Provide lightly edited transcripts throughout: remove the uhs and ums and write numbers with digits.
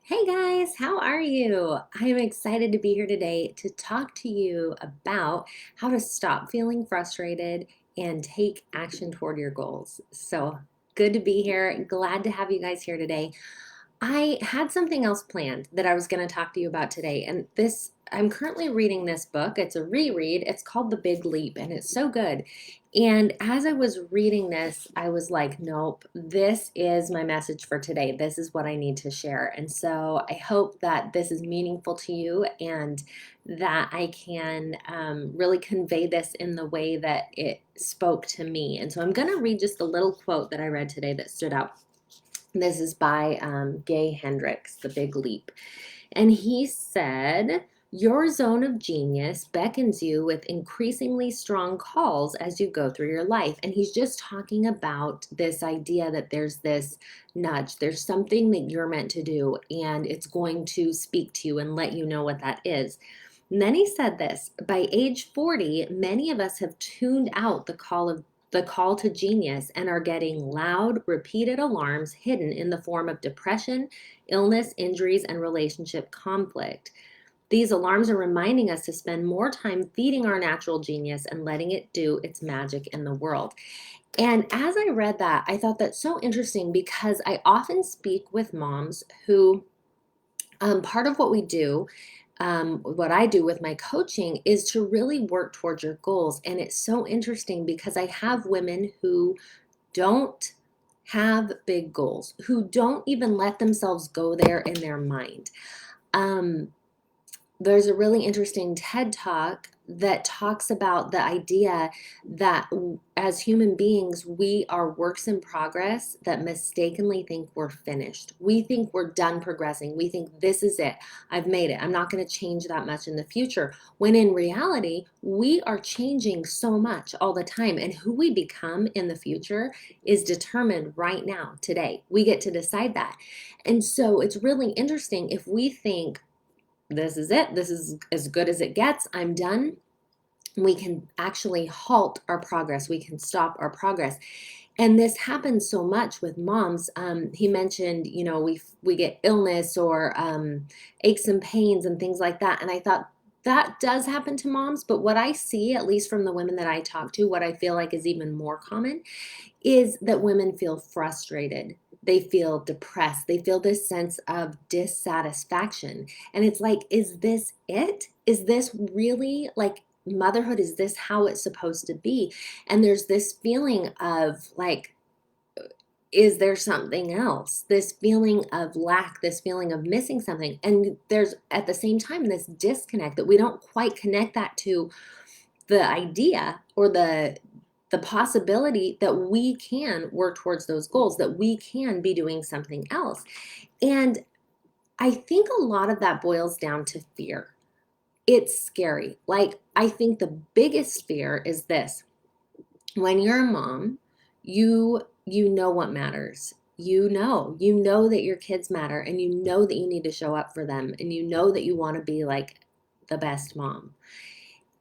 Hey guys, how are you? I am excited to be here today to talk to you about how to stop feeling frustrated and take action toward your goals. So good to be here. Glad to have you guys here today. I had something else planned that I was going to talk to you about today. And I'm currently reading this book. It's a reread. It's called The Big Leap, and it's so good. And as I was reading this, I was like, nope, this is my message for today. This is what I need to share. And so I hope that this is meaningful to you and that I can really convey this in the way that it spoke to me. And so I'm going to read just a little quote that I read today that stood out. This is by Gay Hendricks, The Big Leap. And he said, your zone of genius beckons you with increasingly strong calls as you go through your life. And he's just talking about this idea that there's this nudge, there's something that you're meant to do, and it's going to speak to you and let you know what that is. And then he said this, by age 40, many of us have tuned out the call to genius and are getting loud, repeated alarms hidden in the form of depression, illness, injuries, and relationship conflict. These alarms are reminding us to spend more time feeding our natural genius and letting it do its magic in the world. And as I read that, I thought that's so interesting because I often speak with moms who part of what we do, what I do with my coaching is to really work towards your goals. And it's so interesting because I have women who don't have big goals, who don't even let themselves go there in their mind. Um, there's a really interesting TED talk that talks about the idea that as human beings, we are works in progress that mistakenly think we're finished. We think we're done progressing. We think this is it. I've made it. I'm not going to change that much in the future. When in reality, we are changing so much all the time. And who we become in the future is determined right now, today. We get to decide that. And so it's really interesting if we think, this is it. This is as good as it gets. I'm done. We can actually halt our progress. We can stop our progress. And this happens so much with moms. He mentioned, we get illness or aches and pains and things like that. And I thought that does happen to moms. But what I see, at least from the women that I talk to, what I feel like is even more common is that women feel frustrated. They feel depressed. They feel this sense of dissatisfaction. And it's like, is this it? Is this really like motherhood? Is this how it's supposed to be? And there's this feeling of like, is there something else? This feeling of lack, this feeling of missing something. And there's at the same time this disconnect that we don't quite connect that to the idea or the possibility that we can work towards those goals, that we can be doing something else. And I think a lot of that boils down to fear. It's scary. Like, I think the biggest fear is this. When you're a mom, you know what matters. You know that your kids matter and you know that you need to show up for them and you know that you want to be like the best mom.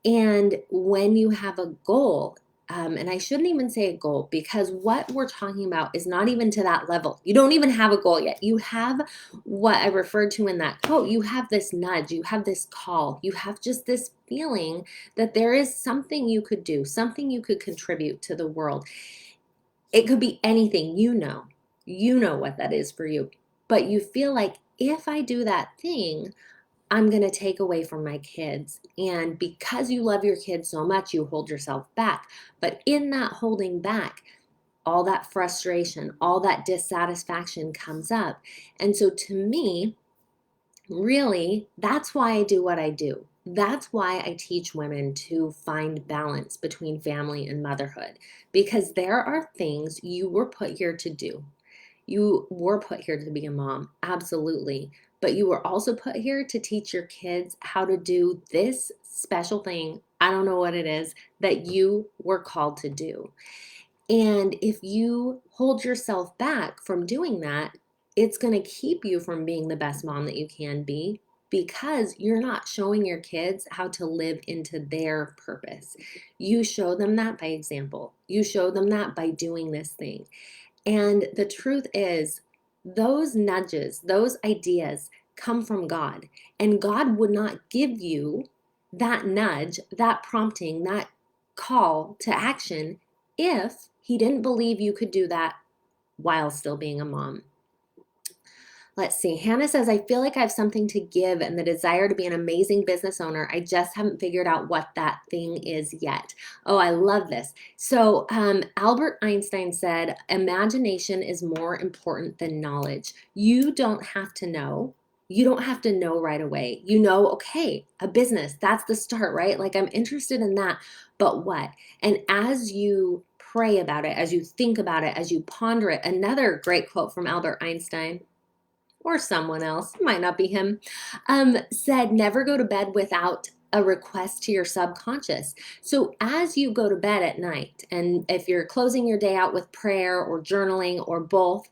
And when you have a goal, and I shouldn't even say a goal because what we're talking about is not even to that level. You don't even have a goal yet. You have what I referred to in that quote. You have this nudge, you have this call, you have just this feeling that there is something you could do, something you could contribute to the world. It could be anything, you know what that is for you. But you feel like if I do that thing, I'm going to take away from my kids. And because you love your kids so much, you hold yourself back. But in that holding back, all that frustration, all that dissatisfaction comes up. And so to me, really, that's why I do what I do. That's why I teach women to find balance between family and motherhood, because there are things you were put here to do. You were put here to be a mom, absolutely. But you were also put here to teach your kids how to do this special thing. I don't know what it is that you were called to do. And if you hold yourself back from doing that, it's going to keep you from being the best mom that you can be because you're not showing your kids how to live into their purpose. You show them that by example. You show them that by doing this thing. And the truth is, those nudges, those ideas come from God. And God would not give you that nudge, that prompting, that call to action if He didn't believe you could do that while still being a mom. Let's see. Hannah says, I feel like I have something to give and the desire to be an amazing business owner. I just haven't figured out what that thing is yet. Oh, I love this. So, Albert Einstein said, imagination is more important than knowledge. You don't have to know. You don't have to know right away. You know, okay, a business, that's the start, right? Like, I'm interested in that, but what? And as you pray about it, as you think about it, as you ponder it, another great quote from Albert Einstein, or someone else, might not be him, said, never go to bed without a request to your subconscious. So as you go to bed at night, and if you're closing your day out with prayer or journaling or both,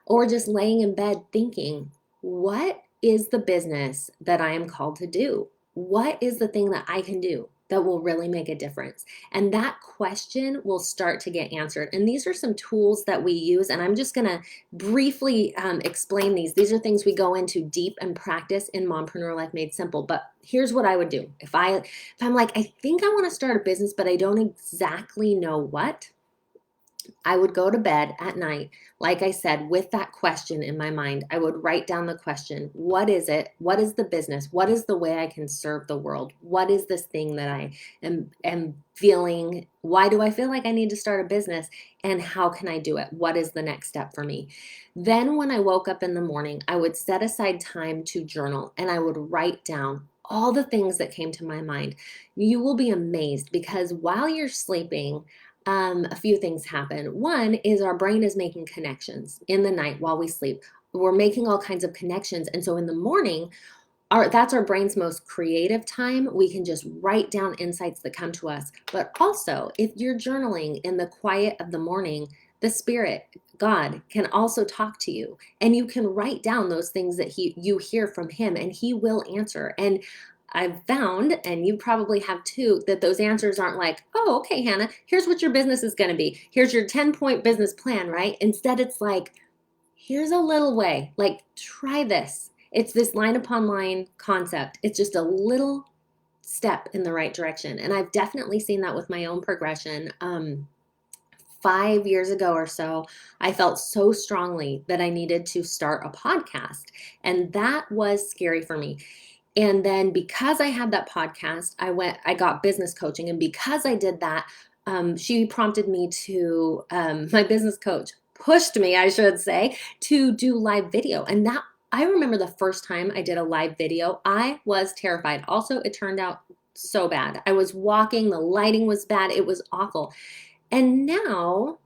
or just laying in bed thinking, what is the business that I am called to do? What is the thing that I can do that will really make a difference? And that question will start to get answered. And these are some tools that we use, and I'm just going to briefly explain these. These are things we go into deep and practice in Mompreneur Life Made Simple. But here's what I would do. If I'm like, I think I want to start a business, but I don't exactly know what, I would go to bed at night, like I said, with that question in my mind. I would write down the question. What is it? What is the business? What is the way I can serve the world? What is this thing that I am feeling? Why do I feel like I need to start a business? And how can I do it? What is the next step for me? Then when I woke up in the morning, I would set aside time to journal, and I would write down all the things that came to my mind. You will be amazed, because while you're sleeping, a few things happen. One is our brain is making connections in the night while we sleep. We're making all kinds of connections. And so in the morning, that's our brain's most creative time. We can just write down insights that come to us. But also, if you're journaling in the quiet of the morning, the Spirit, God, can also talk to you, and you can write down those things that you hear from Him, and He will answer. And I've found, and you probably have too, that those answers aren't like, oh, okay, Hannah, here's what your business is going to be. Here's your 10-point business plan, right? Instead, it's like, here's a little way, like, try this. It's this line upon line concept. It's just a little step in the right direction. And I've definitely seen that with my own progression. 5 years ago or so, I felt so strongly that I needed to start a podcast. And that was scary for me. And then because I had that podcast, I got business coaching. And because I did that, she prompted me to, my business coach pushed me, I should say, to do live video. And that, I remember the first time I did a live video, I was terrified. Also, it turned out so bad. I was walking, the lighting was bad, it was awful. And now,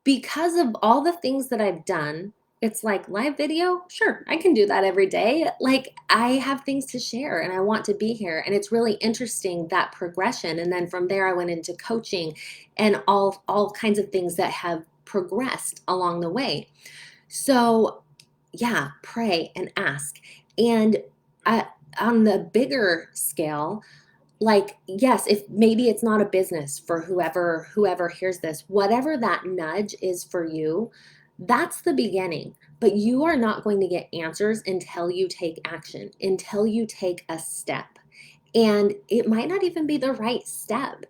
because of all the things that I've done, it's like, live video, sure, I can do that every day. Like, I have things to share and I want to be here. And it's really interesting, that progression. And then from there, I went into coaching and all kinds of things that have progressed along the way. So yeah, pray and ask. And on the bigger scale, like, yes, if maybe it's not a business for whoever hears this, whatever that nudge is for you, that's the beginning. But you are not going to get answers until you take action, until you take a step. And it might not even be the right step.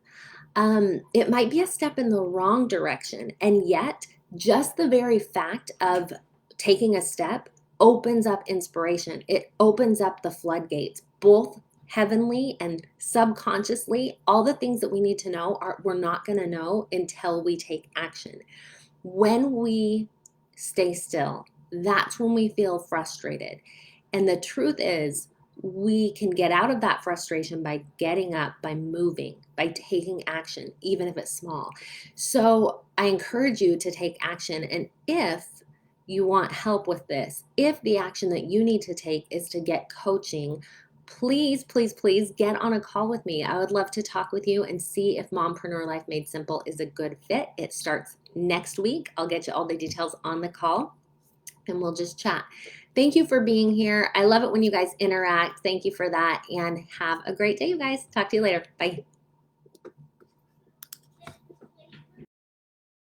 It might be a step in the wrong direction. And yet, just the very fact of taking a step opens up inspiration. It opens up the floodgates, both heavenly and subconsciously. All the things that we need to know we're not going to know until we take action. When we stay still, that's when we feel frustrated. And the truth is, we can get out of that frustration by getting up, by moving, by taking action, even if it's small. So I encourage you to take action. And if you want help with this, if the action that you need to take is to get coaching, please, please, please get on a call with me. I would love to talk with you and see if Mompreneur Life Made Simple is a good fit. It starts next week. I'll get you all the details on the call and we'll just chat. Thank you for being here. I love it when you guys interact. Thank you for that, and have a great day, you guys. Talk to you later. Bye.